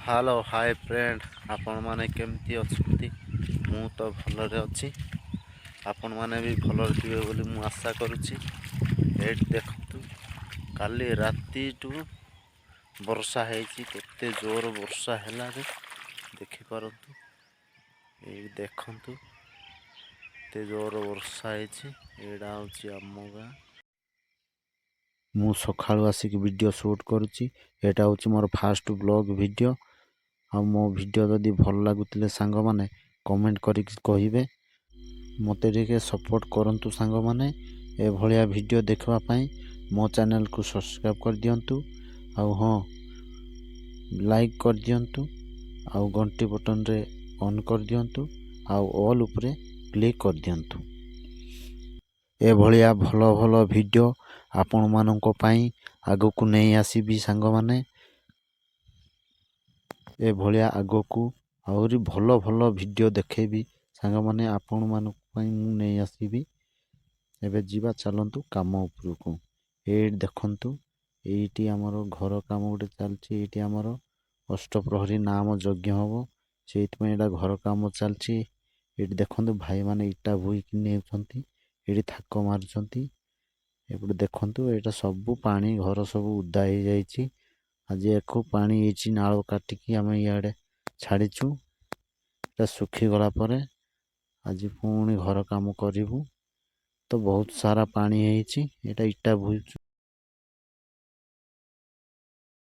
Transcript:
Hello high friend, ଆପଣମାନେ କେମିତି ଅଛନ୍ତି? ମୁଁ ତ ଭଲରେ ଅଛି। ଆପଣମାନେ ବି ଭଲରେ ଥିବେ ବୋଲି ମୁଁ ଆଶା କରୁଛି। ଏଇଠି ଦେଖନ୍ତୁ, କାଲି ରାତିଠୁ ବର୍ଷା ହେଇଛି। କେତେ ଜୋର ବର୍ଷା ହେଲା ଯେ ଦେଖିପାରନ୍ତୁ। ଏଇ ଦେଖନ୍ତୁ, କେତେ ଜୋର ବର୍ଷା ହେଇଛି। ଏଇଟା ହେଉଛି ଆମ ଗାଁ। ମୁଁ ସକାଳୁ ଆସିକି ଭିଡ଼ିଓ ସୁଟ୍ କରୁଛି। ଏଇଟା ହେଉଛି ମୋର ଫାଷ୍ଟ ବ୍ଲଗ୍ ଭିଡ଼ିଓ। ଆଉ ମୋ ଭିଡ଼ିଓ ଯଦି ଭଲ ଲାଗୁଥିଲେ ସାଙ୍ଗମାନେ କମେଣ୍ଟ କରିକି କହିବେ। ମୋତେ ଟିକେ ସପୋର୍ଟ କରନ୍ତୁ ସାଙ୍ଗମାନେ। ଏଭଳିଆ ଭିଡ଼ିଓ ଦେଖିବା ପାଇଁ ମୋ ଚ୍ୟାନେଲକୁ ସବସ୍କ୍ରାଇବ୍ କରିଦିଅନ୍ତୁ। ଆଉ ହଁ, ଲାଇକ୍ କରିଦିଅନ୍ତୁ। ଆଉ ଘଣ୍ଟି ବଟନରେ ଅନ୍ କରିଦିଅନ୍ତୁ। ଆଉ ଅଲ୍ ଉପରେ କ୍ଲିକ୍ କରିଦିଅନ୍ତୁ। ଏଭଳିଆ ଭଲ ଭଲ ଭିଡ଼ିଓ ଆପଣମାନଙ୍କ ପାଇଁ ଆଗକୁ ନେଇ ଆସିବି ସାଙ୍ଗମାନେ। ଏଭଳିଆ ଆଗକୁ ଆହୁରି ଭଲ ଭଲ ଭିଡ଼ିଓ ଦେଖେଇବି ସାଙ୍ଗମାନେ। ଆପଣମାନଙ୍କ ପାଇଁ ମୁଁ ନେଇ ଆସିବି। ଏବେ ଯିବା, ଚାଲନ୍ତୁ କାମ ଉପରକୁ। ଏଇଠି ଦେଖନ୍ତୁ, ଏଇଠି ଆମର ଘର କାମ ଗୋଟେ ଚାଲିଛି। ଏଇଠି ଆମର ଅଷ୍ଟପ୍ରହରୀ ନାମ ଯଜ୍ଞ ହେବ, ସେଇଥିପାଇଁ ଏଇଟା ଘର କାମ ଚାଲିଛି। ଏଇଠି ଦେଖନ୍ତୁ, ଭାଇମାନେ ଇଟା ବୋହିକି ନେଉଛନ୍ତି। ଏଇଠି ଥାକ ମାରୁଛନ୍ତି। ଏପଟେ ଦେଖନ୍ତୁ, ଏଇଟା ସବୁ ପାଣି, ଘର ସବୁ ଉଦା ହେଇଯାଇଛି। ଆଜି ଏକୁ ପାଣି ହେଇଛି, ନାଳ କାଟିକି ଆମେ ଇଆଡ଼େ ଛାଡ଼ିଛୁ। ଏଟା ଶୁଖିଗଲା ପରେ ଆଜି ପୁଣି ଘର କାମ କରିବୁ। ତ ବହୁତ ସାରା ପାଣି ହେଇଛି। ଏଇଟା ଇଟା ବୋହିଛୁ।